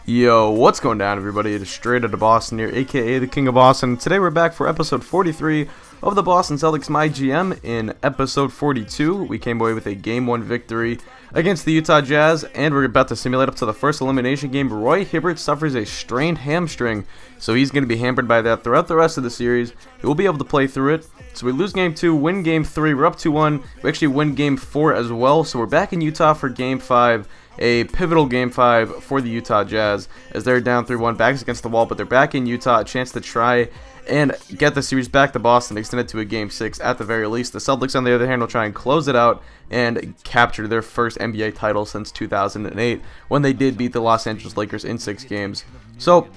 Yo, what's going down, everybody? It is straight out of Boston here, aka the King of Boston. Today we're back for episode 43 of the Boston Celtics MyGM. In episode 42, we came away with a Game 1 victory against the Utah Jazz, and we're about to simulate up to the first elimination game. Roy Hibbert suffers a strained hamstring, so he's going to be hampered by that throughout the rest of the series. He will be able to play through it. So we lose Game 2, win Game 3, we're up 2-1. We actually win Game 4 as well, so we're back in Utah for Game 5. A pivotal Game 5 for the Utah Jazz as they're down 3-1, backs against the wall, but they're back in Utah, a chance to try and get the series back to Boston, extend it to a Game 6 at the very least. The Celtics, on the other hand, will try and close it out and capture their first NBA title since 2008 when they did beat the Los Angeles Lakers in 6 games. So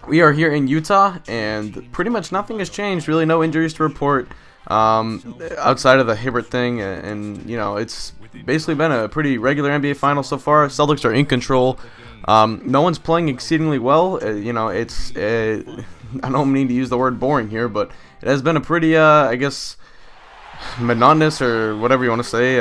we are here in Utah, and pretty much nothing has changed, really no injuries to report outside of the Hibbert thing, and you know, it's basically been a pretty regular NBA final so far. Celtics are in control. No one's playing exceedingly well. You know, it's I don't mean to use the word boring here, but it has been a pretty, I guess, monotonous or whatever you want to say,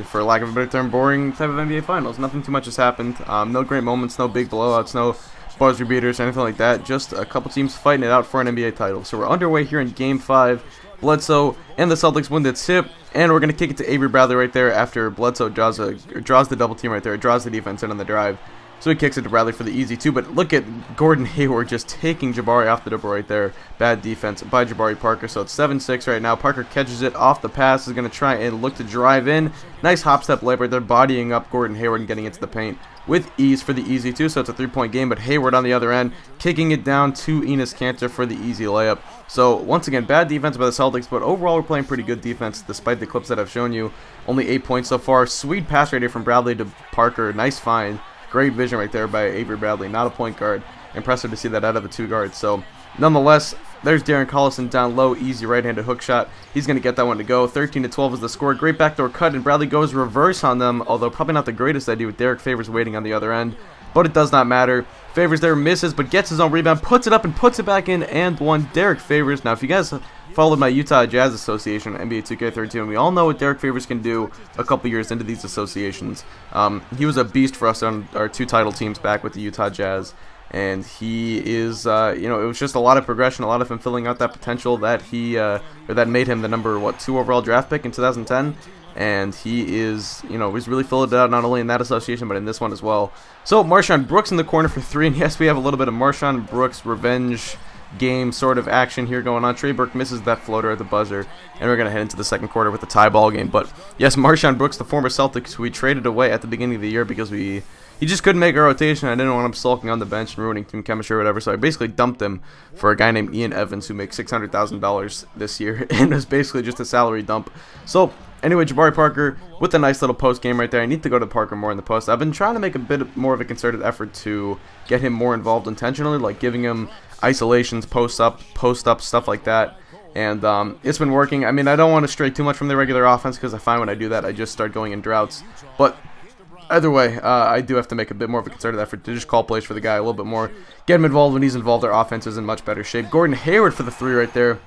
for lack of a better term, boring type of NBA finals. Nothing too much has happened. No great moments, no big blowouts, no buzzer beaters, anything like that. Just a couple teams fighting it out for an NBA title. So we're underway here in Game 5. Bledsoe and the Celtics win the tip, and we're going to kick it to Avery Bradley right there after Bledsoe draws the double team right there. It draws the defense in on the drive. So he kicks it to Bradley for the easy two, but look at Gordon Hayward just taking Jabari off the dribble right there. Bad defense by Jabari Parker, so it's 7-6 right now. Parker catches it off the pass, is going to try and look to drive in. Nice hop step layup right there, bodying up Gordon Hayward and getting into the paint with ease for the easy two, so it's a 3-point game, but Hayward on the other end, kicking it down to Enes Kanter for the easy layup. So once again, bad defense by the Celtics, but overall we're playing pretty good defense despite the clips that I've shown you. Only 8 points so far. Sweet pass right here from Bradley to Parker. Nice find. Great vision right there by Avery Bradley, not a point guard. Impressive to see that out of the 2 guards. So nonetheless, there's Darren Collison down low, easy right-handed hook shot. He's going to get that one to go. 13-12 is the score. Great backdoor cut, and Bradley goes reverse on them, although probably not the greatest idea with Derek Favors waiting on the other end. But it does not matter. Favors there misses, but gets his own rebound, puts it up and puts it back in, and one. Derek Favors. Now, if you guys followed my Utah Jazz Association, NBA 2K13, we all know what Derek Favors can do a couple years into these associations. He was a beast for us on our 2 title teams back with the Utah Jazz. And he is, you know, it was just a lot of progression, a lot of him filling out that potential that he, or that made him the number, 2 overall draft pick in 2010. And he is, you know, he's really filled it out not only in that association, but in this one as well. So, Marshawn Brooks in the corner for 3, and yes, we have a little bit of Marshawn Brooks revenge game sort of action here going on. Trey Burke misses that floater at the buzzer, and we're going to head into the second quarter with a tie ball game. But, yes, Marshawn Brooks, the former Celtics, who we traded away at the beginning of the year because he just couldn't make a rotation. I didn't want him sulking on the bench and ruining team chemistry or whatever, so I basically dumped him for a guy named Ian Evans who makes $600,000 this year, and it was basically just a salary dump. So, anyway, Jabari Parker with a nice little post game right there. I need to go to Parker more in the post. I've been trying to make a bit more of a concerted effort to get him more involved intentionally, like giving him isolations, post up, stuff like that. And it's been working. I mean, I don't want to stray too much from the regular offense because I find when I do that, I just start going in droughts. But either way, I do have to make a bit more of a concerted effort to just call plays for the guy a little bit more. Get him involved when he's involved. Our offense is in much better shape. Gordon Hayward for the 3 right there.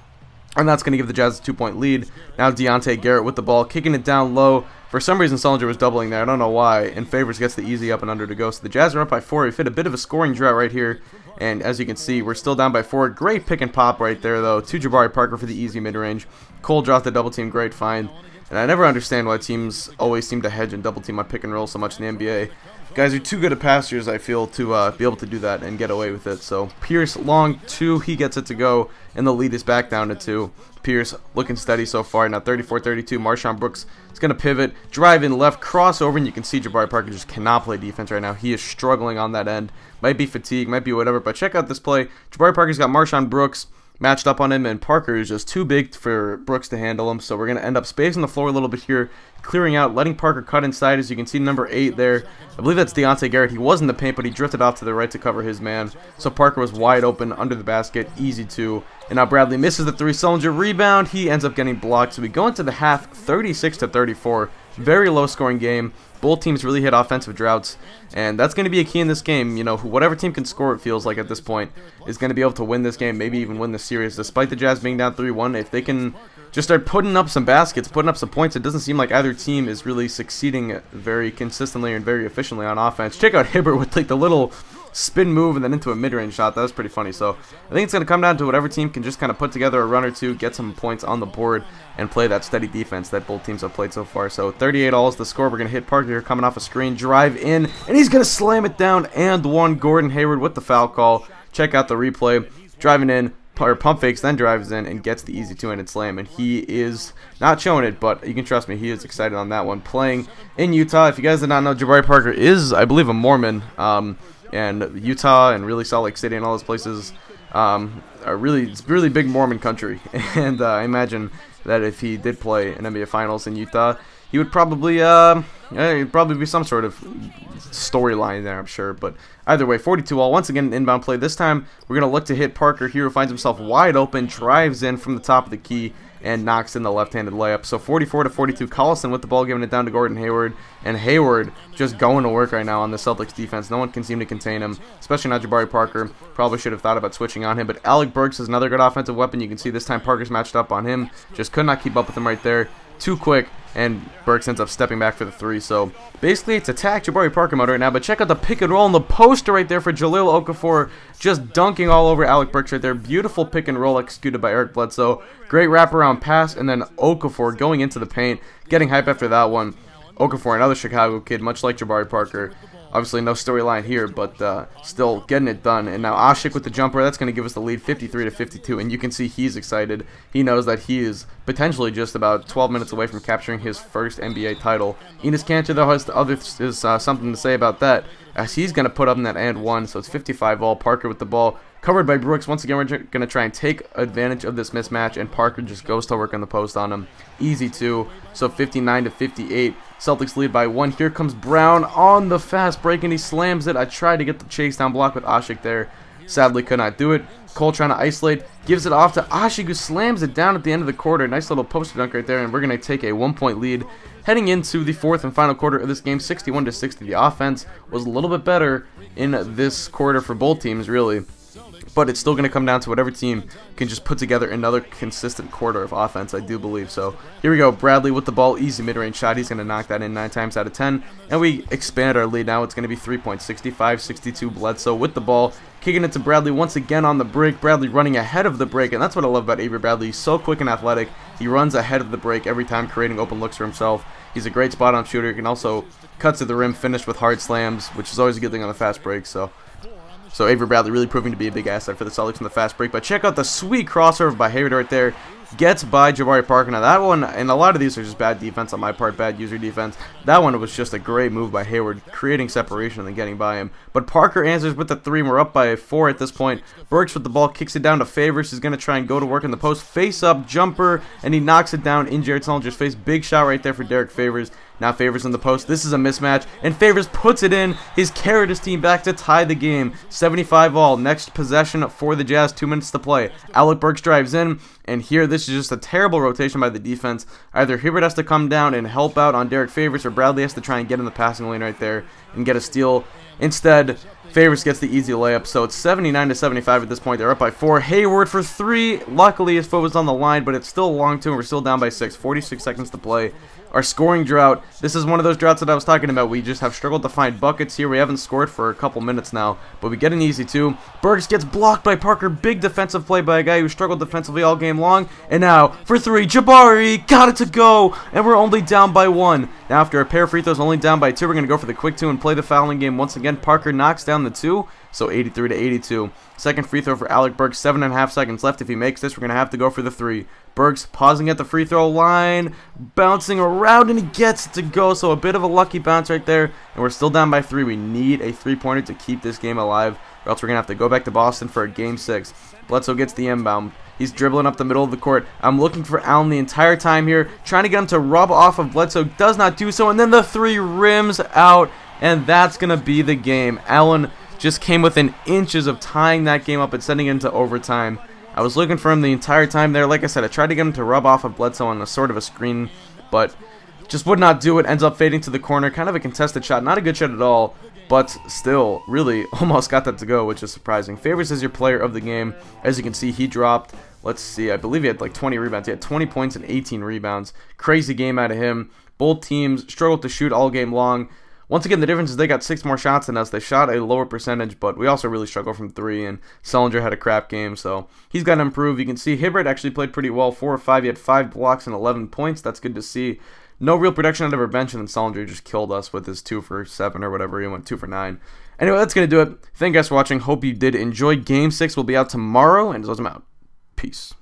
And that's going to give the Jazz a 2-point lead. Now Deontay Garrett with the ball, kicking it down low. For some reason, Sullinger was doubling there. I don't know why. And Favors gets the easy up and under to go. So the Jazz are up by 4. We've hit a bit of a scoring drought right here. And as you can see, we're still down by 4. Great pick and pop right there, though, to Jabari Parker for the easy mid-range. Cole dropped the double team. Great find. And I never understand why teams always seem to hedge and double team on pick and roll so much in the NBA. Guys are too good at passers, I feel, to be able to do that and get away with it. So Pierce, long 2, he gets it to go, and the lead is back down to 2. Pierce looking steady so far. Now 34-32. Marshawn Brooks is going to pivot, drive in left, crossover, and you can see Jabari Parker just cannot play defense right now. He is struggling on that end. Might be fatigue, might be whatever, but check out this play. Jabari Parker's got Marshawn Brooks matched up on him, and Parker is just too big for Brooks to handle him, so we're going to end up spacing the floor a little bit here, clearing out, letting Parker cut inside. As you can see, number 8 there, I believe that's Deontay Garrett. He was in the paint, but he drifted off to the right to cover his man, so Parker was wide open under the basket, easy 2, and now Bradley misses the 3. Sullinger rebound, he ends up getting blocked, so we go into the half 36-34, very low scoring game. Both teams really hit offensive droughts, and that's going to be a key in this game. You know, whatever team can score, it feels like at this point, is going to be able to win this game, maybe even win the series. Despite the Jazz being down 3-1, if they can just start putting up some baskets, putting up some points, it doesn't seem like either team is really succeeding very consistently and very efficiently on offense. Check out Hibbert with like the little spin move and then into a mid-range shot. That was pretty funny. So I think it's going to come down to whatever team can just kind of put together a run or two, get some points on the board, and play that steady defense that both teams have played so far. So 38-all is the score. We're going to hit Parker here coming off a screen, drive in, and he's going to slam it down and one. Gordon Hayward with the foul call. Check out the replay. Driving in, or pump fakes, then drives in and gets the easy two-handed slam, and he is not showing it, but you can trust me, he is excited on that one. Playing in Utah. If you guys did not know, Jabari Parker is, I believe, a Mormon, and Utah and really Salt Lake City and all those places are it's really big Mormon country, and I imagine that if he did play in NBA Finals in Utah, he would probably it'd probably be some sort of storyline there, I'm sure. But either way, 42-all. Once again, an inbound play. This time, we're going to look to hit Parker here, who finds himself wide open, drives in from the top of the key, and knocks in the left-handed layup. So 44-42, Collison with the ball, giving it down to Gordon Hayward. And Hayward just going to work right now on the Celtics defense. No one can seem to contain him, especially not Jabari Parker. Probably should have thought about switching on him. But Alec Burks is another good offensive weapon. You can see this time Parker's matched up on him. Just could not keep up with him right there. Too quick, and Burks ends up stepping back for the three. So basically, it's attack Jabari Parker mode right now. But check out the pick and roll and the poster right there for Jahlil Okafor, just dunking all over Alec Burks right there. Beautiful pick and roll executed by Eric Bledsoe. Great wraparound pass, and then Okafor going into the paint, getting hype after that one. Okafor, another Chicago kid, much like Jabari Parker. Obviously, no storyline here, but still getting it done. And now Asik with the jumper. That's going to give us the lead 53-52. And you can see he's excited. He knows that he is potentially just about 12 minutes away from capturing his first NBA title. Enes Kanter, though, has something to say about that, as he's going to put up in that and one. So it's 55-all. Parker with the ball, covered by Brooks. Once again, we're going to try and take advantage of this mismatch, and Parker just goes to work on the post on him. Easy two. So 59-58. Celtics lead by one. Here comes Brown on the fast break, and he slams it. I tried to get the chase down block with Asik there. Sadly, could not do it. Cole trying to isolate. Gives it off to Asik, who slams it down at the end of the quarter. Nice little poster dunk right there, and we're going to take a 1-point lead heading into the fourth and final quarter of this game, 61-60. The offense was a little bit better in this quarter for both teams, really. But it's still going to come down to whatever team can just put together another consistent quarter of offense, I do believe. So here we go. Bradley with the ball. Easy mid-range shot. He's going to knock that in 9 times out of 10. And we expand our lead now. It's going to be 3 points. 65-62. Bledsoe with the ball. Kicking it to Bradley once again on the break. Bradley running ahead of the break. And that's what I love about Avery Bradley. He's so quick and athletic. He runs ahead of the break every time, creating open looks for himself. He's a great spot-on shooter. He can also cut to the rim, finish with hard slams, which is always a good thing on the fast break. So Avery Bradley really proving to be a big asset for the Celtics in the fast break. But check out the sweet crossover by Hayward right there. Gets by Jabari Parker. Now that one, and a lot of these are just bad defense on my part, bad user defense. That one was just a great move by Hayward, creating separation and then getting by him. But Parker answers with the 3, and we're up by 4 at this point. Burks with the ball, kicks it down to Favors. He's going to try and go to work in the post. Face up, jumper, and he knocks it down in Jared Sullinger's face. Big shot right there for Derek Favors. Now Favors in the post. This is a mismatch, and Favors puts it in. He's carried his team back to tie the game. 75-all. Next possession for the Jazz. 2 minutes to play. Alec Burks drives in, and here this is just a terrible rotation by the defense. Either Hibbert has to come down and help out on Derek Favors, or Bradley has to try and get in the passing lane right there and get a steal. Instead, Favors gets the easy layup, so it's 79-75 at this point. They're up by 4. Hayward for 3. Luckily, his foot was on the line, but it's still a long 2, and we're still down by 6. 46 seconds to play. Our scoring drought. This is one of those droughts that I was talking about. We just have struggled to find buckets here. We haven't scored for a couple minutes now, but we get an easy 2. Burks gets blocked by Parker. Big defensive play by a guy who struggled defensively all game long. And now, for 3, Jabari got it to go, and we're only down by 1. Now, after a pair of free throws, only down by 2, we're going to go for the quick 2 and play the fouling game once again. Parker knocks down the 2, so 83-82. Second free throw for Alec Burks. 7.5 seconds left. If he makes this, we're going to have to go for the 3. Burks pausing at the free throw line, bouncing around, and he gets it to go. So a bit of a lucky bounce right there, and we're still down by 3. We need a 3-pointer to keep this game alive, or else we're going to have to go back to Boston for a Game 6. Bledsoe gets the inbound. He's dribbling up the middle of the court. I'm looking for Allen the entire time here, trying to get him to rub off of Bledsoe. Does not do so, and then the 3 rims out, and that's going to be the game. Allen just came within inches of tying that game up and sending it into overtime. I was looking for him the entire time there. Like I said, I tried to get him to rub off of Bledsoe on a sort of a screen, but just would not do it. Ends up fading to the corner. Kind of a contested shot. Not a good shot at all, but still really almost got that to go, which is surprising. Favors is your player of the game. As you can see, he dropped, let's see, I believe he had like 20 rebounds. He had 20 points and 18 rebounds. Crazy game out of him. Both teams struggled to shoot all game long. Once again, the difference is they got 6 more shots than us. They shot a lower percentage, but we also really struggle from 3, and Sellinger had a crap game, so he's got to improve. You can see Hibbert actually played pretty well, 4 of 5. He had 5 blocks and 11 points. That's good to see. No real production out of our bench, and then Sellinger just killed us with his 2 for 7 or whatever. He went 2 for 9. Anyway, that's going to do it. Thank you guys for watching. Hope you did enjoy. Game 6 will be out tomorrow, and I'm out. Peace.